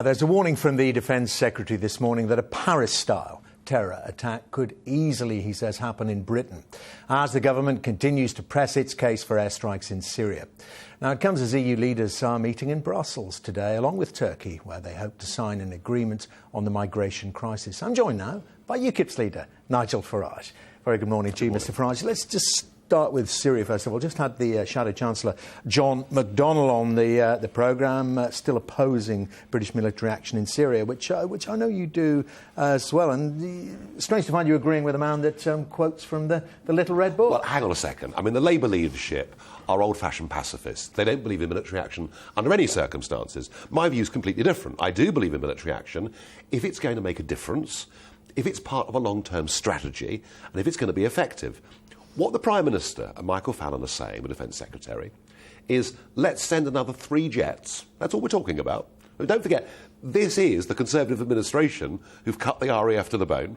There's a warning from the Defence Secretary this morning that a Paris-style terror attack could easily, he says, happen in Britain as the government continues to press its case for airstrikes in Syria. Now, it comes as EU leaders are meeting in Brussels today, along with Turkey, where they hope to sign an agreement on the migration crisis. I'm joined now by UKIP's leader, Nigel Farage. Very good morning to you, Mr. Farage. Let's just start with Syria, first of all. Just had the Shadow Chancellor, John McDonnell, on the programme, still opposing British military action in Syria, which I know you do as well. And it's strange to find you agreeing with a man that quotes from the Little Red Book. Well, hang on a second. I mean, the Labour leadership are old-fashioned pacifists. They don't believe in military action under any circumstances. My view is completely different. I do believe in military action if it's going to make a difference, if it's part of a long-term strategy, and if it's going to be effective. What the Prime Minister and Michael Fallon are saying, the Defence Secretary, is let's send another 3 jets. That's all we're talking about. And don't forget, this is the Conservative administration who've cut the RAF to the bone.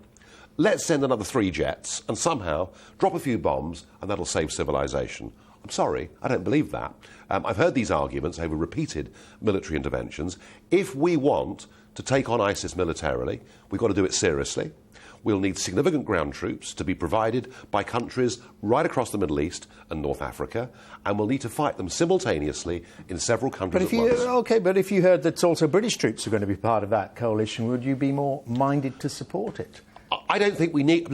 Let's send another 3 jets and somehow drop a few bombs and that'll save civilization. I'm sorry, I don't believe that. I've heard these arguments over repeated military interventions. If we want to take on ISIS militarily, we've got to do it seriously. We'll need significant ground troops to be provided by countries right across the Middle East and North Africa, and we'll need to fight them simultaneously in several countries at once. OK, but if you heard that also British troops are going to be part of that coalition, would you be more minded to support it? I don't think we need...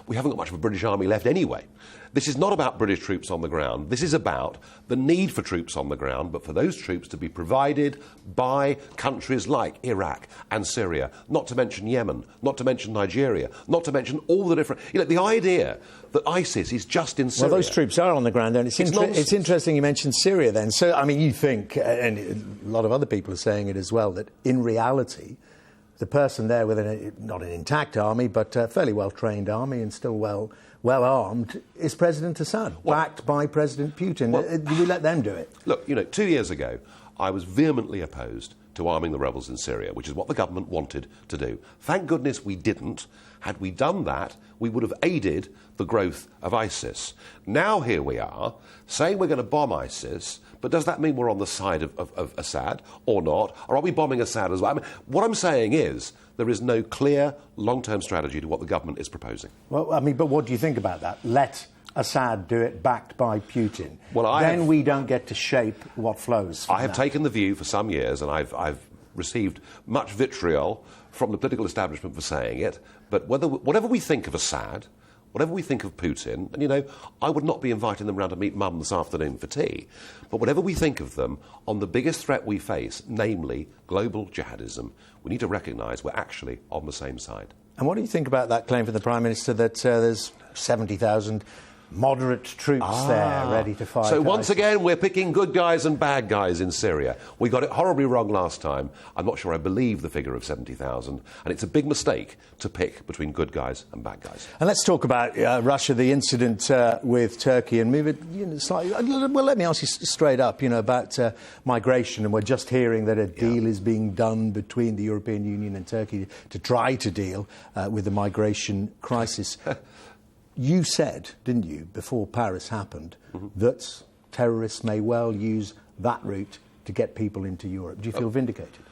We haven't got much of a British army left anyway. This is not about British troops on the ground. This is about the need for troops on the ground, but for those troops to be provided by countries like Iraq and Syria, not to mention Yemen, not to mention Nigeria, not to mention all the different... You know, the idea that ISIS is just in Syria... Well, those troops are on the ground, and it's interesting you mentioned Syria then. So, I mean, you think, and a lot of other people are saying it as well, that in reality, the person there with not an intact army, but a fairly well-trained army and still well-armed, is President Assad, backed by President Putin. Do we let them do it? Look, you know, 2 years ago, I was vehemently opposed to arming the rebels in Syria, which is what the government wanted to do. Thank goodness we didn't. Had we done that, we would have aided the growth of ISIS. Now here we are, saying we're going to bomb ISIS, but does that mean we're on the side of Assad or not? Or are we bombing Assad as well? I mean, what I'm saying is there is no clear long-term strategy to what the government is proposing. Well, I mean, but what do you think about that? Let Assad do it, backed by Putin. Well, we don't get to shape what flows from I have taken the view for some years, and I've received much vitriol from the political establishment for saying it, but whatever we think of Assad, whatever we think of Putin, and, you know, I would not be inviting them round to meet Mum this afternoon for tea, but whatever we think of them, on the biggest threat we face, namely global jihadism, we need to recognise we're actually on the same side. And what do you think about that claim from the Prime Minister that there's 70,000 moderate troops there ready to fight? So once again, we're picking good guys and bad guys in Syria. We got it horribly wrong last time. I'm not sure I believe the figure of 70,000, and it's a big mistake to pick between good guys and bad guys. And let's talk about Russia, the incident with Turkey, and move it slightly. Well, let me ask you straight up, about migration, and we're just hearing that a deal is being done between the European Union and Turkey to try to deal with the migration crisis. You said, didn't you, before Paris happened, that terrorists may well use that route to get people into Europe. Do you feel vindicated?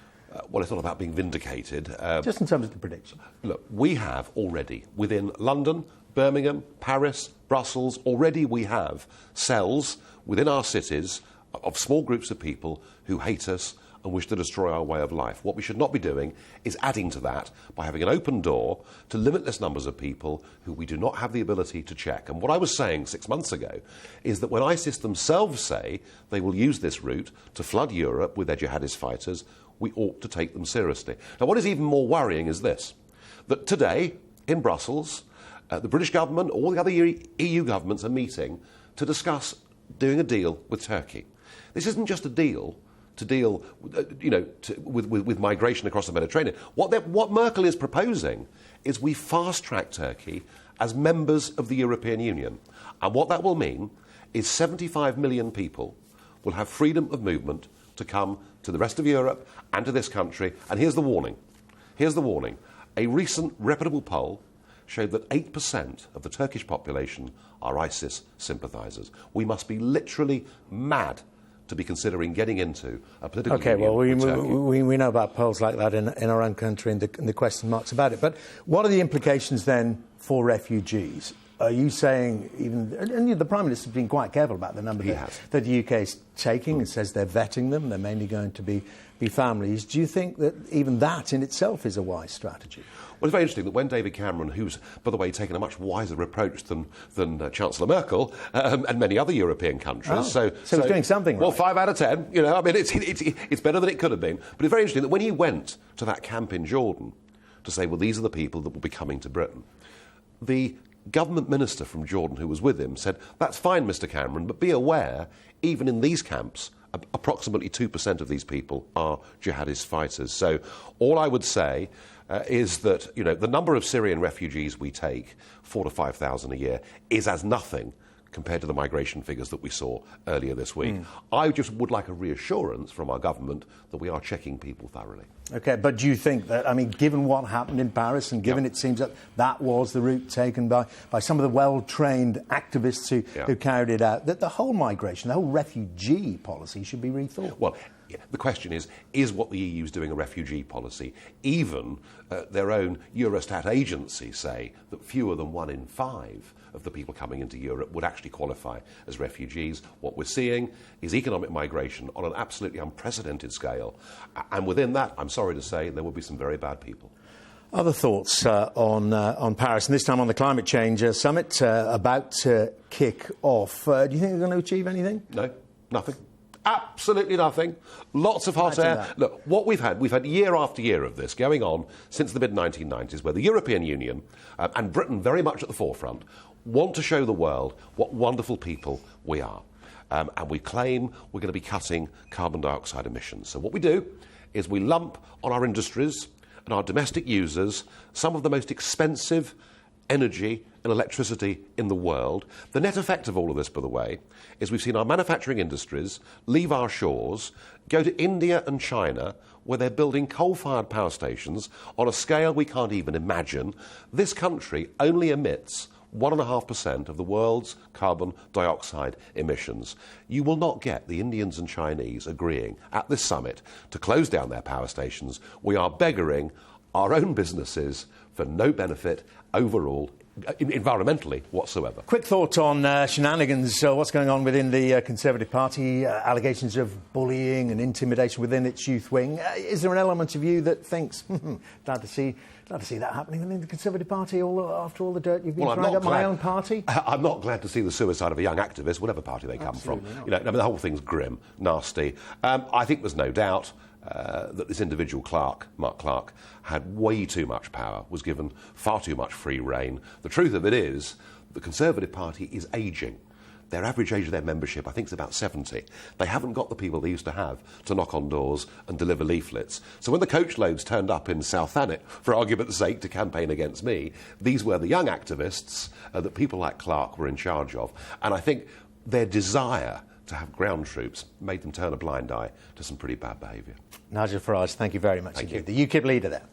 Well, it's not about being vindicated. Just in terms of the prediction. Look, we have already, within London, Birmingham, Paris, Brussels, already we have cells within our cities of small groups of people who hate us and wish to destroy our way of life. What we should not be doing is adding to that by having an open door to limitless numbers of people who we do not have the ability to check. And what I was saying 6 months ago is that when ISIS themselves say they will use this route to flood Europe with their jihadist fighters, we ought to take them seriously. Now, what is even more worrying is this, that today, in Brussels, the British government, all the other EU governments are meeting to discuss doing a deal with Turkey. This isn't just a deal to deal, with migration across the Mediterranean. What Merkel is proposing is we fast-track Turkey as members of the European Union. And what that will mean is 75 million people will have freedom of movement to come to the rest of Europe and to this country. And here's the warning. Here's the warning. A recent reputable poll showed that 8% of the Turkish population are ISIS sympathisers. We must be literally mad to be considering getting into a political OK, union well, with Turkey. we know about polls like that in our own country and the question marks about it. But what are the implications then for refugees? Are you saying and the Prime Minister's been quite careful about the number that the UK is taking and says they're vetting them, they're mainly going to be families. Do you think that even that in itself is a wise strategy? Well, it's very interesting that when David Cameron, who's, by the way, taken a much wiser approach than Chancellor Merkel and many other European countries. So he's doing something right. Well, 5 out of 10, I mean, it's better than it could have been. But it's very interesting that when he went to that camp in Jordan to say, well, these are the people that will be coming to Britain, the government minister from Jordan who was with him said, that's fine, Mr Cameron, but be aware, even in these camps, approximately 2% of these people are jihadist fighters. So all I would say is that the number of Syrian refugees we take, 4,000 to 5,000 a year, is as nothing compared to the migration figures that we saw earlier this week. I just would like a reassurance from our government that we are checking people thoroughly. OK, but do you think that, I mean, given what happened in Paris and given it seems that that was the route taken by some of the well-trained activists who carried it out, that the whole migration, the whole refugee policy should be rethought? Well, the question is what the EU's doing a refugee policy? Even their own Eurostat agencies say that fewer than 1 in 5 of the people coming into Europe would actually qualify as refugees. What we're seeing is economic migration on an absolutely unprecedented scale. And within that, I'm sorry to say, there will be some very bad people. Other thoughts on Paris, and this time on the climate change summit about to kick off. Do you think they're going to achieve anything? No, nothing. Absolutely nothing. Lots of hot air. Look, what we've had year after year of this going on since the mid-1990s, where the European Union and Britain very much at the forefront want to show the world what wonderful people we are. And we claim we're going to be cutting carbon dioxide emissions. So what we do is we lump on our industries and our domestic users some of the most expensive energy and electricity in the world. The net effect of all of this, by the way, is we've seen our manufacturing industries leave our shores, go to India and China, where they're building coal-fired power stations on a scale we can't even imagine. This country only emits 1.5% of the world's carbon dioxide emissions. You will not get the Indians and Chinese agreeing at this summit to close down their power stations. We are beggaring our own businesses for no benefit overall, environmentally whatsoever. Quick thought on shenanigans, what's going on within the Conservative Party, allegations of bullying and intimidation within its youth wing. Is there an element of you that thinks, glad to see that happening within the Conservative Party after all the dirt you've been throwing at my own party? I'm not glad to see the suicide of a young activist, whatever party they come from. The whole thing's grim, nasty. I think there's no doubt that this individual Mark Clark, had way too much power, was given far too much free rein. The truth of it is, the Conservative Party is ageing. Their average age of their membership, I think, is about 70. They haven't got the people they used to have to knock on doors and deliver leaflets. So when the coach loads turned up in South Thanet, for argument's sake, to campaign against me, these were the young activists that people like Clark were in charge of. And I think their desire to have ground troops made them turn a blind eye to some pretty bad behaviour. Nigel Farage, thank you very much indeed. The UKIP leader there.